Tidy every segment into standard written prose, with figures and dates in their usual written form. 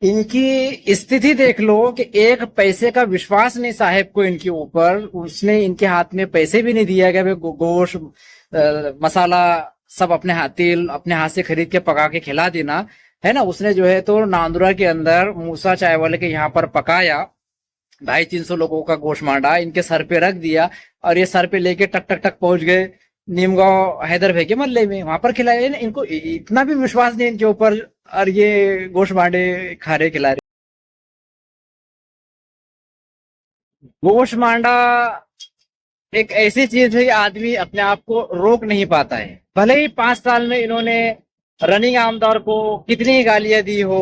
इनकी स्थिति देख लो कि एक पैसे का विश्वास नहीं साहेब को इनके ऊपर। उसने इनके हाथ में पैसे भी नहीं दिया कि भाई गोश्त मसाला सब अपने हाथ, तेल अपने हाथ से खरीद के पका के खिला देना, है ना। उसने जो है तो नांदुरा के अंदर मूसा चाय वाले के यहाँ पर पकाया, 250-300 लोगों का गोश्त मांडा इनके सर पे रख दिया, और ये सर पे लेके टक टक टक पहुंच गए नीमगांव हैदर भाई के मोहल्ले में, वहां पर खिलाए। इनको इतना भी विश्वास नहीं इनके ऊपर, और ये गोश्त मांडे खा रहे खिला रहे। गोश्त मांडा एक ऐसी चीज है, आदमी अपने आप को रोक नहीं पाता है। भले ही 5 साल में इन्होंने रनिंग आमदार को कितनी गालियां दी हो,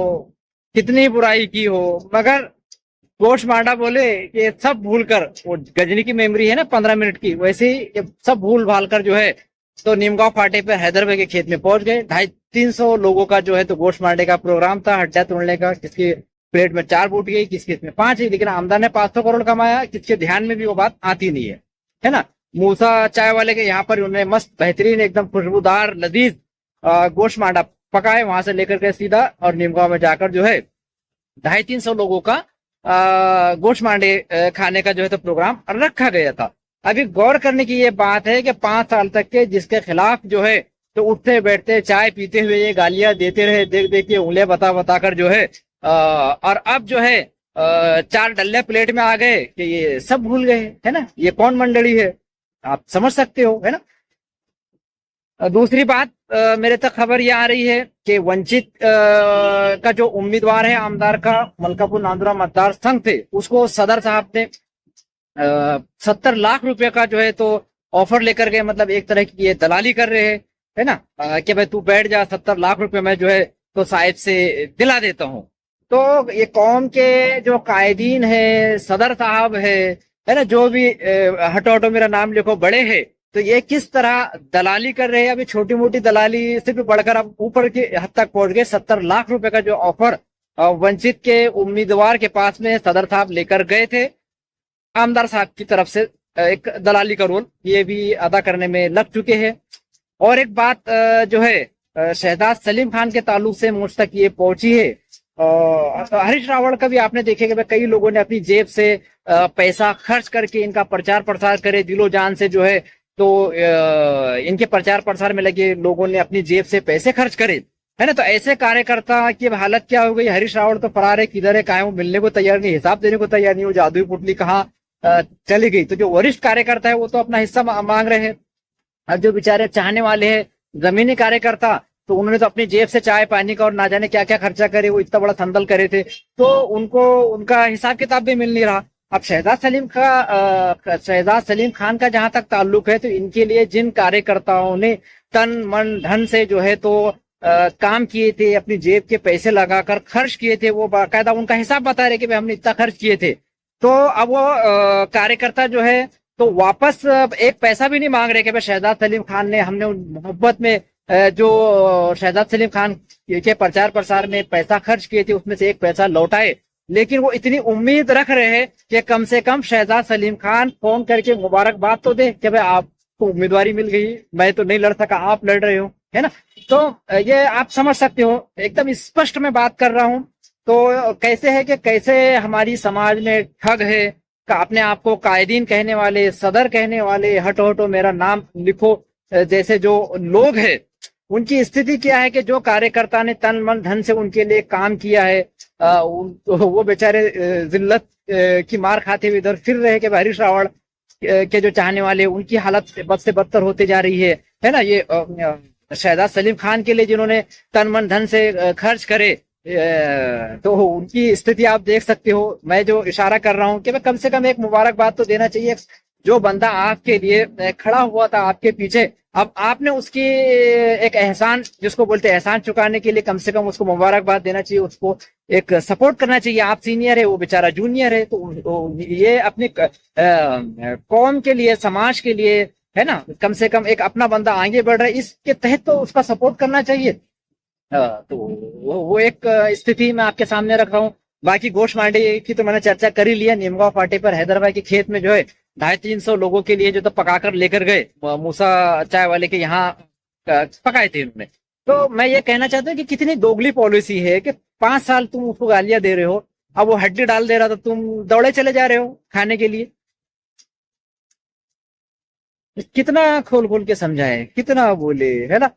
कितनी बुराई की हो, मगर गोश मांडा बोले कि सब भूल कर, वो गजनी की मेमोरी है ना 15 मिनट की, वैसे ही ये सब भूल भाल कर जो है तो नीमगांव फाटे पे हैदर के खेत में पहुंच गए। 250-300 लोगों का जो है तो गोश्त मांडे का प्रोग्राम था, हड्डा तोड़ने का। किसकी प्लेट में 4 फूट गई, किसके इसमें 5 ही, लेकिन आमदार ने 500 करोड़ कमाया, किसके ध्यान में भी वो बात आती नहीं है ना। मूसा चाय वाले के यहाँ पर उन्होंने मस्त बेहतरीन एकदम खुशबूदार लजीज गोश्त मांडा पकाए, वहां से लेकर के सीधा और नीमगांव में जाकर जो है 250-300 लोगों का गोश्त मांडे खाने का जो है तो प्रोग्राम रखा गया था। अभी गौर करने की ये बात है कि 5 साल तक के जिसके खिलाफ जो है तो उठते बैठते चाय पीते हुए ये गालियां देते रहे, देख देख के उंगलियां बता बता कर जो है और अब जो है 4 डल्ले प्लेट में आ गए कि ये सब भूल गए, है ना। ये कौन मंडली है, आप समझ सकते हो, है ना। दूसरी बात, मेरे तक खबर ये आ रही है कि वंचित का जो उम्मीदवार है आमदार का, मलकापुर नांदुरा मतदार संघ थे, उसको सदर साहब ने 70 लाख रुपए का जो है तो ऑफर लेकर गए। मतलब एक तरह की ये दलाली कर रहे हैं, है ना, कि भाई तू बैठ जा, 70 लाख रुपए मैं जो है तो साहिब से दिला देता हूँ। तो ये कौम के जो कायदीन है, सदर साहब है ना, जो भी हटो हटो मेरा नाम लिखो बड़े हैं, तो ये किस तरह दलाली कर रहे हैं। अभी छोटी मोटी दलाली से भी बढ़कर अब ऊपर की हद तक पहुंच गए। 70 लाख रुपए का जो ऑफर वंचित के उम्मीदवार के पास में सदर साहब लेकर गए थे, आमदार साहब की तरफ से एक दलाली का रोल ये भी अदा करने में लग चुके हैं। और एक बात जो है शहजाद सलीम खान के ताल्लुक से मुझ तक ये पहुंची है, हरीश रावल का भी आपने देखेगा कई लोगों ने अपनी जेब से पैसा खर्च करके इनका प्रचार प्रसार करे, दिलो जान से जो है तो इनके प्रचार प्रसार में लगे लोगों ने अपनी जेब से पैसे खर्च करे, है ना। तो ऐसे कार्यकर्ता की हालत क्या हो गई। हरीश रावल तो फरार है, किधर है, कहा है, वो मिलने को तैयार नहीं, हिसाब देने को तैयार नहीं, वो जादुई पुतली कहाँ चली गई। तो जो वरिष्ठ कार्यकर्ता है वो तो अपना हिस्सा मांग रहे हैं, और जो बेचारे चाहने वाले हैं जमीनी कार्यकर्ता, तो उन्होंने तो अपनी जेब से चाय पानी का और ना जाने क्या क्या खर्चा करे, वो इतना बड़ा संदल करे थे, तो उनको उनका हिसाब किताब भी मिल नहीं रहा। अब शहजाद सलीम खान का जहां तक ताल्लुक है, तो इनके लिए जिन कार्यकर्ताओं ने तन मन धन से जो है तो काम किए थे, अपनी जेब के पैसे लगाकर खर्च किए थे, वो बाकायदा उनका हिसाब बता रहे कि भाई हमने इतना खर्च किए थे। तो अब वो कार्यकर्ता जो है तो वापस एक पैसा भी नहीं मांग रहे कि भाई शहजाद सलीम खान ने, हमने मोहब्बत में जो शहजाद सलीम खान के प्रचार प्रसार में पैसा खर्च किए थे उसमें से एक पैसा लौटाए। लेकिन वो इतनी उम्मीद रख रहे हैं कि कम से कम शहजाद सलीम खान फोन करके मुबारकबाद तो दे कि भाई आपको उम्मीदवारी मिल गई, मैं तो नहीं लड़ सका, आप लड़ रहे हो, है ना। तो ये आप समझ सकते हो, एकदम स्पष्ट मैं बात कर रहा हूं। तो कैसे है कि कैसे हमारी समाज में ठग है, अपने आप को कायदीन कहने वाले, सदर कहने वाले, हटो हटो मेरा नाम लिखो जैसे जो लोग हैं, उनकी स्थिति क्या है कि जो कार्यकर्ता ने तन मन धन से उनके लिए काम किया है, वो बेचारे जिल्लत की मार खाते हुए इधर फिर रहे कि हरीश रावल के जो चाहने वाले उनकी हालत बद से बदतर होते जा रही है ना। ये शहजाद सलीम खान के लिए जिन्होंने तन मन धन से खर्च करे, तो उनकी स्थिति आप देख सकते हो। मैं जो इशारा कर रहा हूं कि मैं कम से कम एक मुबारकबाद तो देना चाहिए। जो बंदा आपके लिए खड़ा हुआ था आपके पीछे, अब आपने उसकी एक एहसान, जिसको बोलते हैं एहसान चुकाने के लिए कम से कम उसको मुबारकबाद देना चाहिए, उसको एक सपोर्ट करना चाहिए। आप सीनियर है, वो बेचारा जूनियर है, तो ये अपने कौम के लिए, समाज के लिए, है ना, कम से कम एक अपना बंदा आगे बढ़ रहा है, इसके तहत तो उसका सपोर्ट करना चाहिए। तो वो एक स्थिति मैं आपके सामने रख रहा हूँ। बाकी गोश्त मांडे की तो मैंने चर्चा कर ही लिया। नीमगांव फाटे पर हैदराबाद के खेत में जो है 250-300 लोगों के लिए जो तो पकाकर लेकर गए, मूसा चाय वाले के यहाँ पकाए थे उन्होंने। तो मैं ये कहना चाहता हूँ कि कितनी दोगली पॉलिसी है कि 5 साल तुम उसको गालियां दे रहे हो, अब वो हड्डी डाल दे रहा तो तुम दौड़े चले जा रहे हो खाने के लिए। कितना खोल खोल के समझाए, कितना बोले, है ना।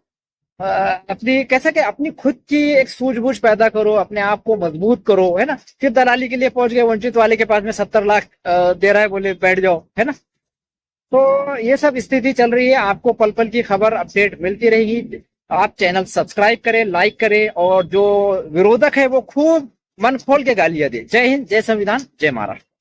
अ, अपनी कैसा कि अपनी खुद की एक सूझबूझ पैदा करो, अपने आप को मजबूत करो, है ना। फिर दलाली के लिए पहुंच गए, वंचित वाले के पास में 70 लाख दे रहा है, बोले बैठ जाओ, है ना। तो ये सब स्थिति चल रही है। आपको पल पल की खबर अपडेट मिलती रहेगी। आप चैनल सब्सक्राइब करें, लाइक करें, और जो विरोधक है वो खूब मन खोल के गालियां दे। जय हिंद, जय संविधान, जय महाराष्ट्र।